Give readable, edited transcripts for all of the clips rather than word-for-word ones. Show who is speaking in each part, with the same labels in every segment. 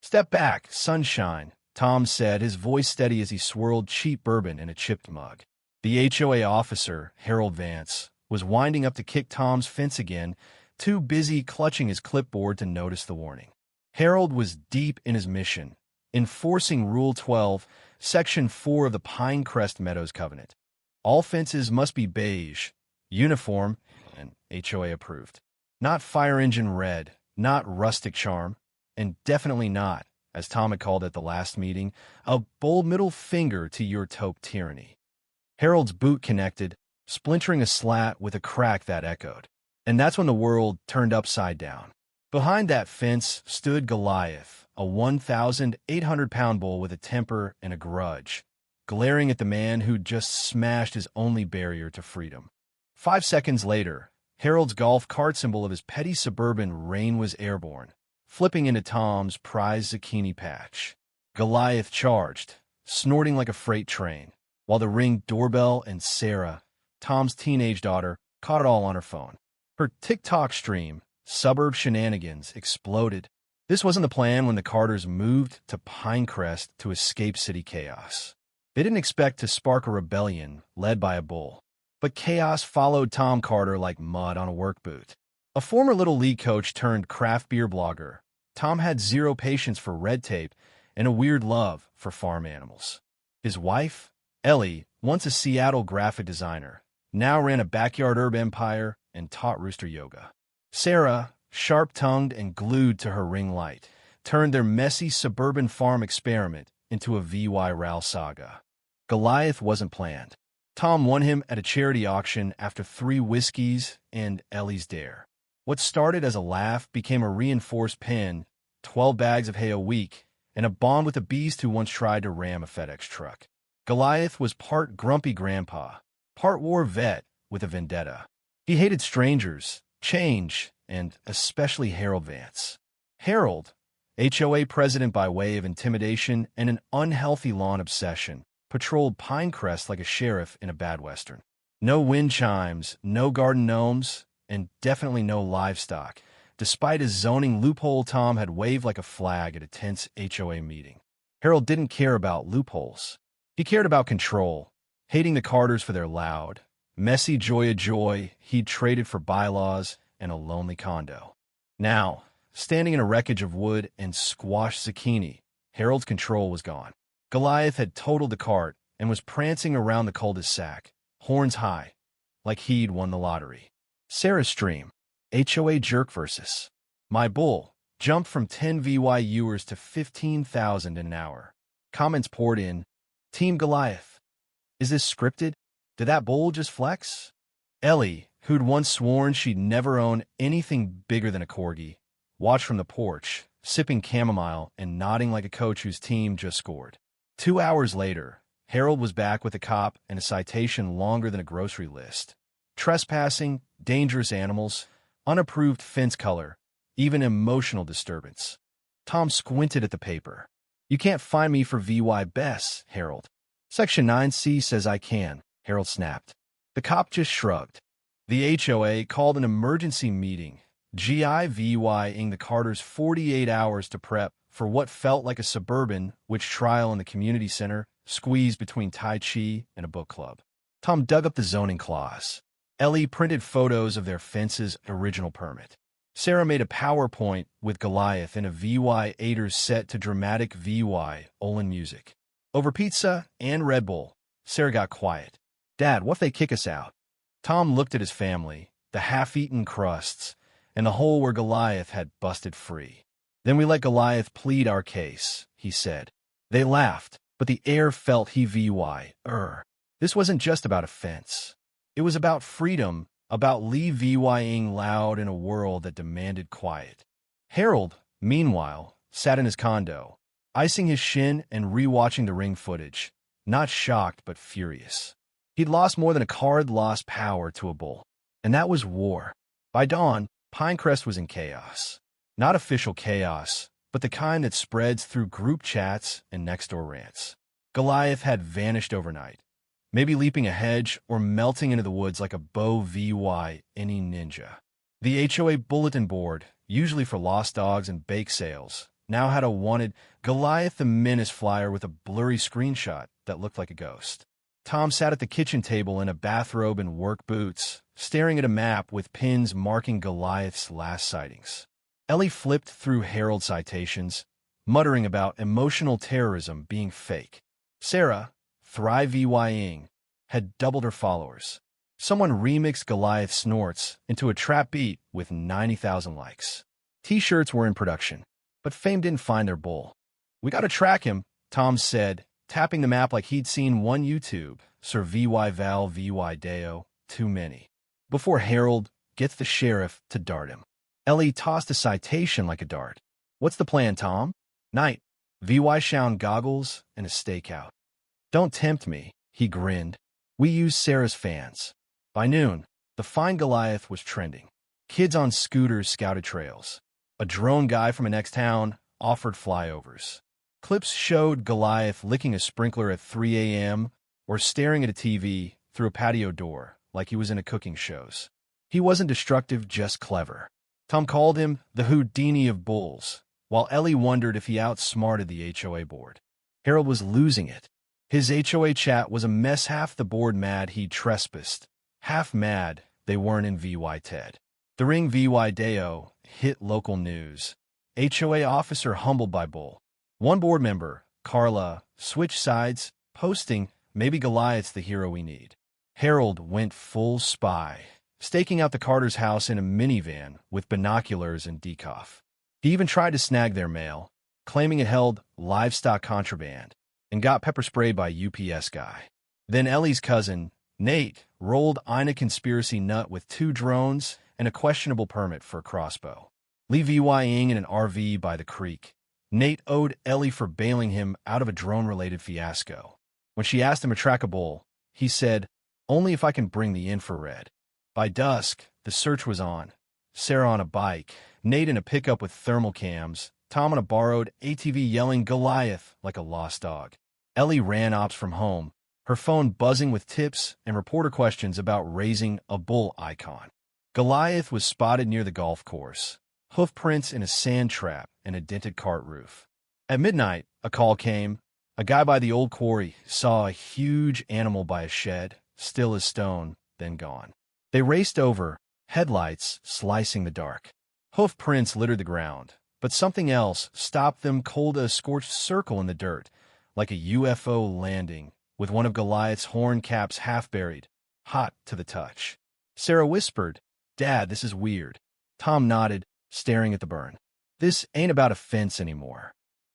Speaker 1: "Step back, sunshine," Tom said, his voice steady as he swirled cheap bourbon in a chipped mug. The HOA officer, Harold Vance, was winding up to kick Tom's fence again, too busy clutching his clipboard to notice the warning. Harold was deep in his mission, enforcing Rule 12, Section 4 of the Pinecrest Meadows Covenant. All fences must be beige, uniform, and HOA approved. Not fire engine red, not rustic charm, and definitely not, as Tom had called it at the last meeting, a bold middle finger to your taupe tyranny. Harold's boot connected, splintering a slat with a crack that echoed. And that's when the world turned upside down. Behind that fence stood Goliath, a 1,800-pound bull with a temper and a grudge, glaring at the man who'd just smashed his only barrier to freedom. 5 seconds later, Harold's golf cart symbol of his petty suburban reign was airborne, flipping into Tom's prized zucchini patch. Goliath charged, snorting like a freight train, while the Ring doorbell and Sarah, Tom's teenage daughter, caught it all on her phone. Her TikTok stream, Suburb Shenanigans, exploded. This wasn't the plan when the Carters moved to Pinecrest to escape city chaos. They didn't expect to spark a rebellion led by a bull. But chaos followed Tom Carter like mud on a work boot. A former Little League coach turned craft beer blogger, Tom had zero patience for red tape and a weird love for farm animals. His wife, Ellie, once a Seattle graphic designer, now ran a backyard herb empire and taught rooster yoga. Sarah, sharp-tongued and glued to her ring light, turned their messy suburban farm experiment into a VY Ral saga. Goliath wasn't planned. Tom won him at a charity auction after 3 whiskeys and Ellie's dare. What started as a laugh became a reinforced pen, 12 bags of hay a week, and a bond with a beast who once tried to ram a FedEx truck. Goliath was part grumpy grandpa, part war vet with a vendetta. He hated strangers, change, and especially Harold Vance. Harold, HOA president by way of intimidation and an unhealthy lawn obsession, patrolled Pinecrest like a sheriff in a bad western. No wind chimes, no garden gnomes, and definitely no livestock, despite a zoning loophole Tom had waved like a flag at a tense HOA meeting. Harold didn't care about loopholes. He cared about control, hating the Carters for their loud, messy joy he'd traded for bylaws and a lonely condo. Now, standing in a wreckage of wood and squashed zucchini, Harold's control was gone. Goliath had totaled the cart and was prancing around the cul-de-sac, horns high, like he'd won the lottery. Sarah's stream, HOA jerk versus my bull, jumped from 10 VYUers to 15,000 in an hour. Comments poured in. Team Goliath. Is this scripted? Did that bull just flex? Ellie, who'd once sworn she'd never own anything bigger than a corgi, watched from the porch, sipping chamomile and nodding like a coach whose team just scored. 2 hours later, Harold was back with a cop and a citation longer than a grocery list. Trespassing, dangerous animals, unapproved fence color, even emotional disturbance. Tom squinted at the paper. You can't find me for VY Bess, Harold. Section 9C says I can, Harold snapped. The cop just shrugged. The HOA called an emergency meeting, GIVYing the Carters 48 hours to prep for what felt like a suburban witch trial in the community center, squeezed between Tai Chi and a book club. Tom dug up the zoning clause. Ellie printed photos of their fence's original permit. Sarah made a PowerPoint with Goliath in a VY 8ers set to dramatic VY Olin music. Over pizza and Red Bull, Sarah got quiet. Dad, what if they kick us out? Tom looked at his family, the half-eaten crusts, and the hole where Goliath had busted free. Then we let Goliath plead our case, he said. They laughed, but the air felt he VY. This wasn't just about a fence. It was about freedom, about Lee VYing loud in a world that demanded quiet. Harold, meanwhile, sat in his condo, icing his shin and rewatching the Ring footage, not shocked but furious. He'd lost more than a card lost power to a bull, and that was war. By dawn, Pinecrest was in chaos. Not official chaos, but the kind that spreads through group chats and next-door rants. Goliath had vanished overnight, maybe leaping a hedge or melting into the woods like a bow VY any ninja. The HOA bulletin board, usually for lost dogs and bake sales, now had a wanted Goliath the Menace flyer with a blurry screenshot that looked like a ghost. Tom sat at the kitchen table in a bathrobe and work boots, staring at a map with pins marking Goliath's last sightings. Ellie flipped through Herald citations, muttering about emotional terrorism being fake. Sarah, Thrive VYing, had doubled her followers. Someone remixed Goliath snorts into a trap beat with 90,000 likes. T-shirts were in production, but fame didn't find their bull. "We gotta track him," Tom said, tapping the map like he'd seen one YouTube, Sir VY Val VY Deo, too many. Before Harold gets the sheriff to dart him. Ellie tossed a citation like a dart. "What's the plan, Tom?" "Night. VY Shound goggles and a stakeout." "Don't tempt me," he grinned. "We use Sarah's fans." By noon, the Find Goliath was trending. Kids on scooters scouted trails. A drone guy from the next town offered flyovers. Clips showed Goliath licking a sprinkler at 3 a.m. or staring at a TV through a patio door like he was in a cooking shows. He wasn't destructive, just clever. Tom called him the Houdini of bulls, while Ellie wondered if he outsmarted the HOA board. Harold was losing it. His HOA chat was a mess, half the board mad he'd trespassed, half mad they weren't in VY Ted. The ring VY Deo hit local news. HOA officer humbled by bull. One board member, Carla, switched sides, posting, "Maybe Goliath's the hero we need." Harold went full spy, staking out the Carter's house in a minivan with binoculars and decoff. He even tried to snag their mail, claiming it held livestock contraband, and got pepper sprayed by UPS guy. Then Ellie's cousin, Nate, rolled in a conspiracy nut with 2 drones and a questionable permit for a crossbow. Lee VYing in an RV by the creek. Nate owed Ellie for bailing him out of a drone-related fiasco. When she asked him to track a bull, he said, "Only if I can bring the infrared." By dusk, the search was on. Sarah on a bike, Nate in a pickup with thermal cams, Tom on a borrowed ATV yelling Goliath like a lost dog. Ellie ran ops from home, her phone buzzing with tips and reporter questions about raising a bull icon. Goliath was spotted near the golf course, hoof prints in a sand trap and a dented cart roof. At midnight, a call came. A guy by the old quarry saw a huge animal by a shed, still as stone, then gone. They raced over, headlights slicing the dark. Hoof prints littered the ground, but something else stopped them, cold as a scorched circle in the dirt, like a UFO landing, with one of Goliath's horn caps half buried, hot to the touch. Sarah whispered, "Dad, this is weird." Tom nodded, staring at the burn. "This ain't about a fence anymore."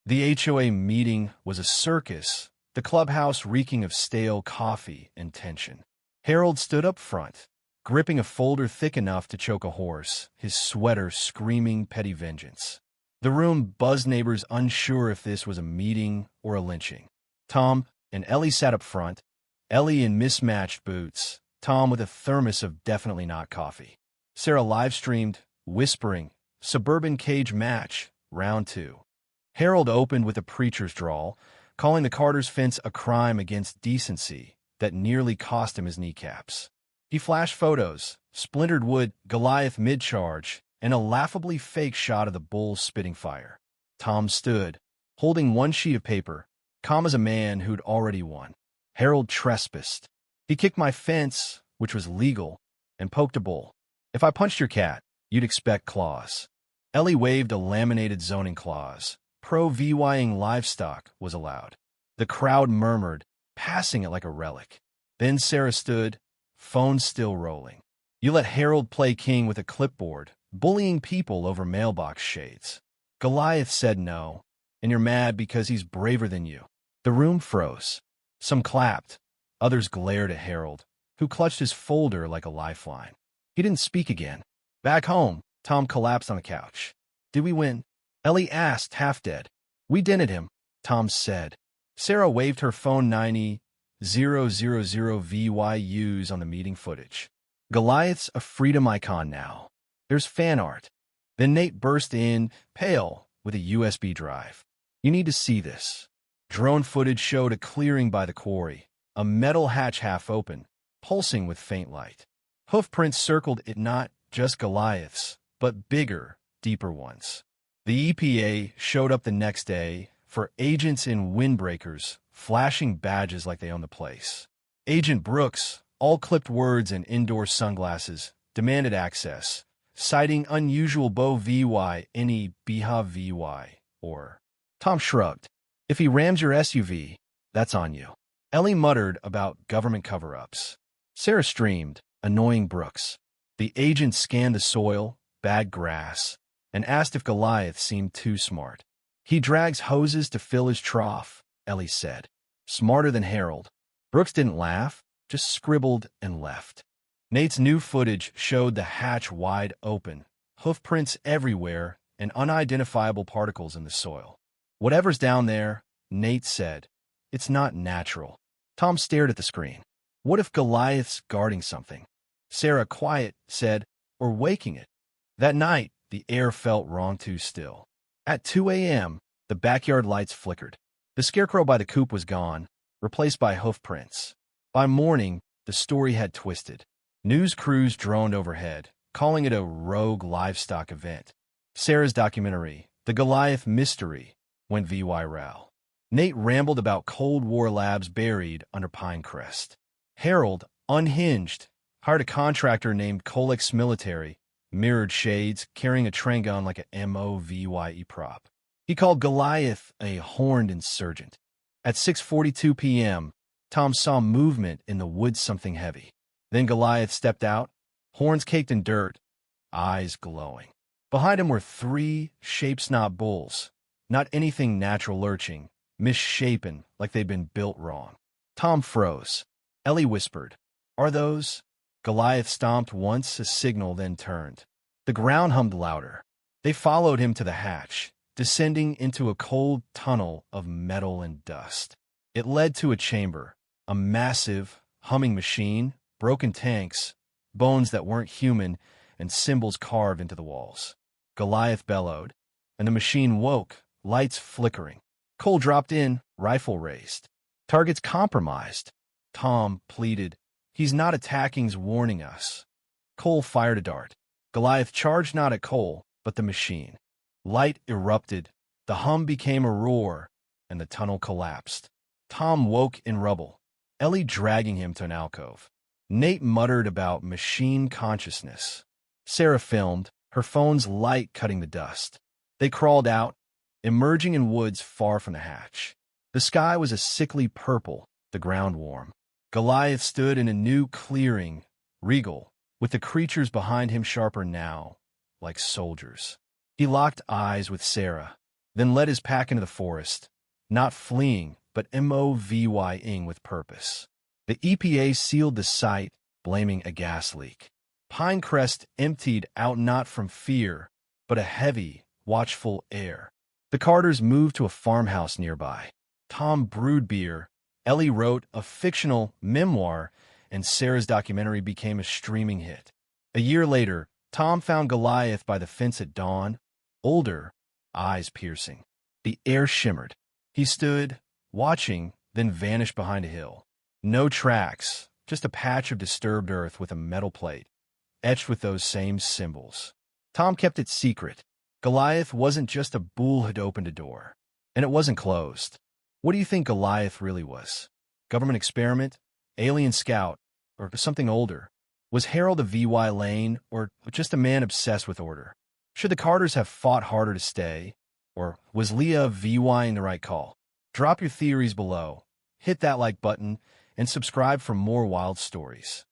Speaker 1: The HOA meeting was a circus, the clubhouse reeking of stale coffee and tension. Harold stood up front, gripping a folder thick enough to choke a horse, his sweater screaming petty vengeance. The room buzzed, neighbors unsure if this was a meeting or a lynching. Tom and Ellie sat up front, Ellie in mismatched boots, Tom with a thermos of definitely not coffee. Sarah live-streamed, whispering, "Suburban cage match, round 2. Harold opened with a preacher's drawl, calling the Carter's fence a crime against decency that nearly cost him his kneecaps. He flashed photos, splintered wood, Goliath mid-charge, and a laughably fake shot of the bull spitting fire. Tom stood, holding one sheet of paper, calm as a man who'd already won. Harold trespassed. He kicked my fence, which was legal, and poked a bull. If I punched your cat, you'd expect claws. Ellie waved a laminated zoning clause. Pro-VYing livestock was allowed. The crowd murmured, passing it like a relic. Then Sarah stood, phone still rolling. You let Harold play king with a clipboard, bullying people over mailbox shades. Goliath said no, and you're mad because he's braver than you. The room froze. Some clapped. Others glared at Harold, who clutched his folder like a lifeline. He didn't speak again. Back home, Tom collapsed on the couch. Did we win? Ellie asked, half dead. We dented him, Tom said. Sarah waved her phone 90,000 VYUs on the meeting footage. Goliath's a freedom icon now. There's fan art. Then Nate burst in, pale, with a USB drive. You need to see this. Drone footage showed a clearing by the quarry, a metal hatch half open, pulsing with faint light. Hoof prints circled it, not just Goliath's, but bigger, deeper ones. The EPA showed up the next day for agents in windbreakers, flashing badges like they owned the place. Agent Brooks, all clipped words and indoor sunglasses, demanded access, citing unusual Bo VY any Biha VY, or Tom shrugged. If he rams your SUV, that's on you. Ellie muttered about government cover-ups. Sarah streamed, annoying Brooks. The agent scanned the soil, bagged grass, and asked if Goliath seemed too smart. He drags hoses to fill his trough, Ellie said. Smarter than Harold. Brooks didn't laugh, just scribbled and left. Nate's new footage showed the hatch wide open, hoofprints everywhere, and unidentifiable particles in the soil. Whatever's down there, Nate said, it's not natural. Tom stared at the screen. What if Goliath's guarding something? Sarah, quiet, said, or waking it. That night, the air felt wrong too still. At 2 a.m., the backyard lights flickered. The scarecrow by the coop was gone, replaced by hoofprints. By morning, the story had twisted. News crews droned overhead, calling it a rogue livestock event. Sarah's documentary, The Goliath Mystery, went viral. Nate rambled about Cold War labs buried under Pinecrest. Harold, unhinged, hired a contractor named Colex Military, mirrored shades, carrying a train gun like a MOVYE prop. He called Goliath a horned insurgent. At 6:42 p.m., Tom saw movement in the woods, something heavy. Then Goliath stepped out, horns caked in dirt, eyes glowing. Behind him were three shape-snot bulls, not anything natural lurching, misshapen like they'd been built wrong. Tom froze. Ellie whispered, "Are those?" Goliath stomped once, a signal, then turned. The ground hummed louder. They followed him to the hatch, descending into a cold tunnel of metal and dust. It led to a chamber, a massive, humming machine, broken tanks, bones that weren't human, and symbols carved into the walls. Goliath bellowed, and the machine woke, lights flickering. Cole dropped in, rifle raised. Target's compromised. Tom pleaded, "He's not attacking's warning us." Cole fired a dart. Goliath charged not at Cole, but the machine. Light erupted, the hum became a roar, and the tunnel collapsed. Tom woke in rubble, Ellie dragging him to an alcove. Nate muttered about machine consciousness. Sarah filmed, her phone's light cutting the dust. They crawled out, emerging in woods far from the hatch. The sky was a sickly purple, the ground warm. Goliath stood in a new clearing, regal, with the creatures behind him sharper now, like soldiers. He locked eyes with Sarah, then led his pack into the forest, not fleeing, but MOVYing with purpose. The EPA sealed the site, blaming a gas leak. Pinecrest emptied out not from fear, but a heavy, watchful air. The Carters moved to a farmhouse nearby. Tom brewed beer, Ellie wrote a fictional memoir, and Sarah's documentary became a streaming hit. A year later, Tom found Goliath by the fence at dawn, older, eyes piercing. The air shimmered. He stood, watching, then vanished behind a hill. No tracks, just a patch of disturbed earth with a metal plate, etched with those same symbols. Tom kept it secret. Goliath wasn't just a bull had opened a door, and it wasn't closed. What do you think Goliath really was? Government experiment? Alien scout? Or something older? Was Harold a VY Lane, or just a man obsessed with order? Should the Carters have fought harder to stay? Or was Leah VYing the right call? Drop your theories below, hit that like button, and subscribe for more wild stories.